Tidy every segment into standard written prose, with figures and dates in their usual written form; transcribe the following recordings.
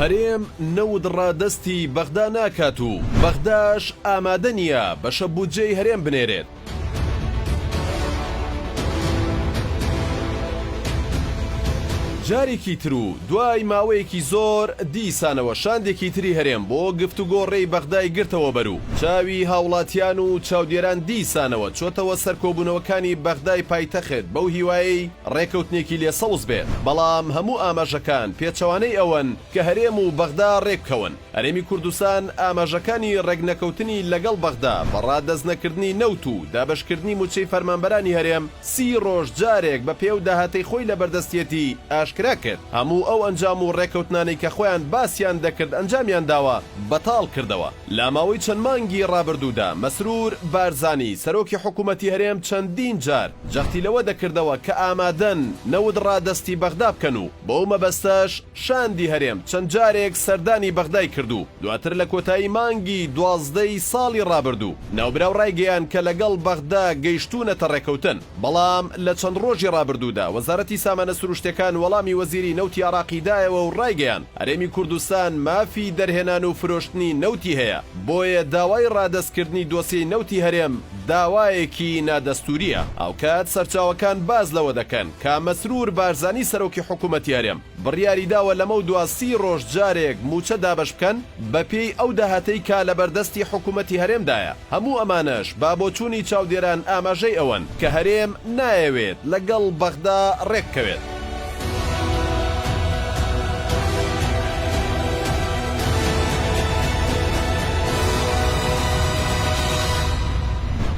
هەرێم نەود ڕادەستی بەغدا ناکات و بەغداش ئامادە نییە بەشە بودجەی هەرێم بنێرێت. جارێکی تر و دوای ماوەیەکی زۆر دیسانەوە شاندێکی تری هەرێم بۆ گفتوگۆڕێی بەغدای گرتەوە بەرو. چاوی هاوڵاتیان و چاودێران دیسانەوە چۆتەوە سەرکۆبوونەوەکانی بەغدای پایتەخت بەو هیوایی ڕێکەوتنێکی لێسەوز بێت. بەڵام هەموو ئاماژەکان پێچەوانەی ئەوەن کە هەرێم و بەغدا ڕێککەون. هەرێمی کوردستان ئاماژەکانی ڕێگنەکەوتنی لەگەڵ بەغدا بە ڕادەزنەکردنی نەوت و دابەشکردنی موچەی فەرمانبەرانی هەرێم 30 ڕۆژ جارێک بە پێو داهاتەی خۆی لە بەردەستێتی ئاشکرا کرد. هەموو ئەو ئەنجام و ڕێکەوتنانەی کە خۆیان باسییان دەکرد ئەنجامیان داوە بەتاڵ کردەوە. لە ماوەی چەند مانگی ڕابردوودا مەسرور بارزانی سەرۆکی حکوومەتی هەرێم چەندین جار جەختی لەوە دەکردەوە کە ئامادەن نەود ڕادەستی بەغدا بکەن و بەو مەبەستەش شاندی هەرێم چەند جارێک سەردانی بەغدای کردو. دواتر لە کۆتایی مانگی 12 ساڵی ڕابردوو ناوبراو ڕایگەیان کە لەگەڵ بەغدا گەیشتوونەتە ڕێکەوتن. بەڵام لە چەند ڕۆژی ڕابردوودا وەزارەتی سامانە سروشتەکان وەڵامی وەزیری نەوتی عراقیدایەوە و ڕایگەیان هەرێمی کوردستان مافی دەرهێنان و فرۆشتنی نەوتی هەیە. بۆیە داوای ڕادەستکردنی دۆسیەی نەوتی هەرێم داوایەکی نادەستوریە. ئەو کات سەرچاوەکان باز لەوە دەکەن کە مەسرور بارزانی سەرۆکی حکوومەتی هەرێم بڕیاری داوە لەمە 30 ڕۆژ جارێک موچە دابەش بکەن بەپێی ئەو داهاتەی کا لە بەردەستی حکوومەتی هەرێمدایە. هەموو ئەمانەش با بۆچوونی چاودێران ئاماژەی ئەوەن کە هەرێم نایەوێت لەگەڵ بەغدا ڕێککەوێت.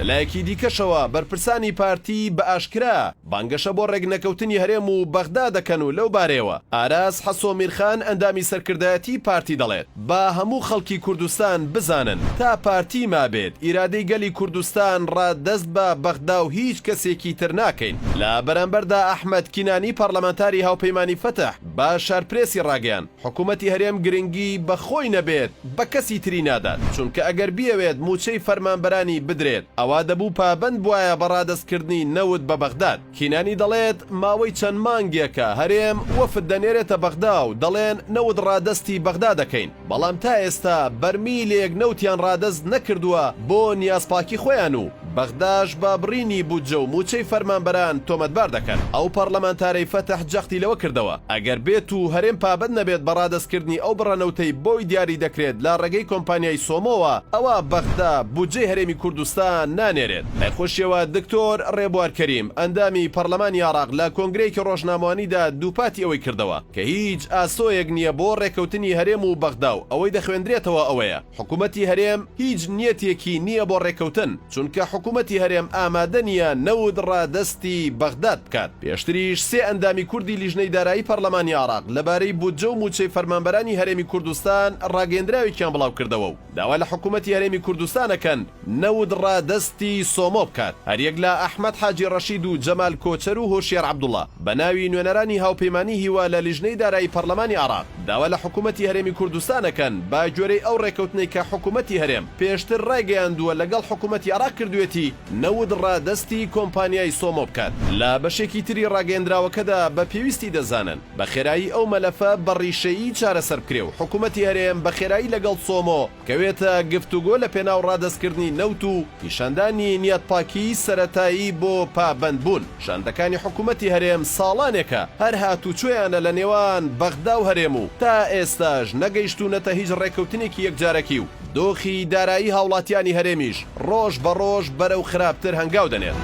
لایەکی دیکەشەوە بەرپرسانی پارتی بە ئاشکرا بانگەشە بۆ ڕێگنەکەوتنی هەرێم و بەغدا دەکەن و لەو بارەوە ئاراس حەسۆمیرخان ئەندامی سەرکردایەتی پارتی دەڵێت با هەموو خەڵکی کوردستان بزانن تا پارتی مابێت ئیرادەی گەلی کوردستان ڕادەست بە بەغدا و هیچ کەسێکی تر ناکەین. لە بەرامبەردا ئەحمەد کینانی پەرلەمانتاری هاوپەیمانی فەتح با شارپرێسی ڕاگەیان حکوومەتی هەرێم گرنگی بەخۆی نەبێت بە کەسی تری نادات چونکە ئەگەر بیەوێت موچەی فەرمانبەرانی بدرێت ئەوا دەبوو پابند بواە بە ڕادەستکردنی نەوت بە بەغداد. کینانی دەڵێت ماوەی چەند مانگێکە هەرێم وەفد دەنێرێتە بەغدا و دەڵێن نەوت ڕادەستی بەغدا دەکەین بەڵام تا ئێستا بەرمیلێک نەوتیان ڕادەست نەکردووە بۆ نیازپاکی خۆیان و بەغداش با بڕینی بودجە و موچەی فەرمانبەران تۆمەتبار دەکەن. ئەو پەرلەمانتارەی فەتح جەختی لەوە کردەوە ئەگەر بێت و هەرێم پابند نەبێت بە ڕادەستکردنی ئەو بڕەنەوتەی بۆی دیاری دەکرێت لە ڕێگەی کۆمپانیای سۆمۆوە ئەوە بەغدا بودجەی هەرێمی کوردستان نانێرێت. خۆشیەوە دکتۆر ڕێبوار کەریم ئەندامی پەرلەمانی عراق لە کۆنگرەیەکی ڕۆژنامەوانیدا دووپاتی ئەوەی کردەوە کە هیچ ئاسۆیەک نییە بۆ ڕێکەوتنی هەرێم و بەغدا و ئەوەی دەخوێندرێتەوە ئەوەیە حکوومەتی هەرێم هیچ نیەتێکی نییە بۆ ڕێکەوتن چونکە حکوومەتی هەرێم ئامادە نییە نەود ڕادەستی بەغداد بکات. پێشتریش 3 ئەندامی کوردی لیژنەی دارایی پەرلەمانی عراق لەبارەی بودجە و موچەی فەرمانبەرانی هەرێمی کوردستان ڕاگەیەندراوێکیان بڵاو کردەوە و داوا لە حکوومەتی هەرێمی کوردستانەکەن نەود ڕادەستی سۆمۆ بکات. هەریەک لە ئەحمەد حاجی ڕەشید و جەمال کۆچەر و هۆشیار عەبدوڵڵا بە ناوی نوێنەرانی هاوپەیمانی هیوا لە لیژنەی دارایی پەرلەمانی عراق داوا لە حکوومەتی هەرێمی کوردستانەکەن با جۆرەی ئەو ڕێکەوتنەی کە حکوومەتی هەرێم پێشتر ڕایگەیاندووە لەگەڵ حکوومەتی عراق کردوێتی نەود ڕادەستی کۆمپانیای سۆمۆ بکات. لە بەشێکی تری ڕاگەیەندراوەکەدا بە پێویستی دەزانن بە خێرایی ئەو مەلەفە بەڕیشەیی چارەسەر بکرێ و حکوومەتی هەرێم بە خێرایی لەگەڵ سۆمۆ کەوێتە گفتوگۆ لە پێناو ڕادەستکردنی نەوت و نیشاندانی نیەتپاکی سەرەتایی بۆ پابند بوون. شاندەکانی حکوومەتی هەرێم ساڵانێکە هەر هاتوچۆیانە لە نێوان بەغدا و هەرێم و تا ئێستاش نەگەیشتوونەتە هیچ ڕێکەوتنێکی یەکجارەکی و دۆخی دارایی هاوڵاتیانی هەرێمیش ڕۆژ بە ڕۆژ بەرەو خراپتر هەنگاو دەنێت.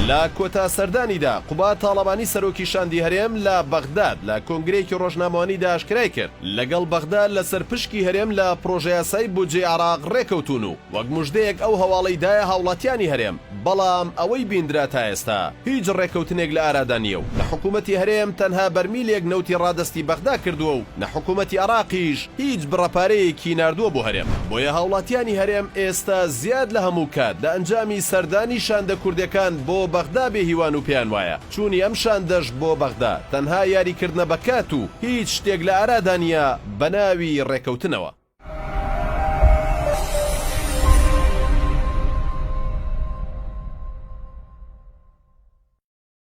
لە کۆتا سەردانیدا قوبات تاڵەبانی سەرۆکی شاندی هەرێم لە بەغداد لە کۆنگرەیەکی ڕۆژنامەوانیدا ئاشکرای کرد لەگەڵ بەغداد لەسەر پشکی هەرێم لە پرۆژە یاسای بودجەی عراق ڕێکەوتون و وەک موژدەیەک ئەو هەواڵەی دایە هاوڵاتیانی هەرێم بەڵام ئەوەی بیندرا تا ئێستا هیچ ڕێکەوتنێک لە ئارادا نییە و لە حکوومەتی هەرێم تەنها بەرمیلێک نەوتی ڕادەستی بەغدا کردووە و لە حکوومەتی عراقیش هیچ بڕەپارەیەکی ناردووە بۆ هەرێم. بۆیە هاوڵاتیانی هەرێم ئێستا زیاد لە هەموو کات لە ئەنجامی سەردانی شاندە کوردەکان بۆ بەغدا بێ هیوان و پێیان وایە چوونی ئەم شاندەش بۆ بەغدا تەنها یاریکردنە بەکات و هیچ شتێک لە ئارادا نییە بە ناوی ڕێکەوتنەوە.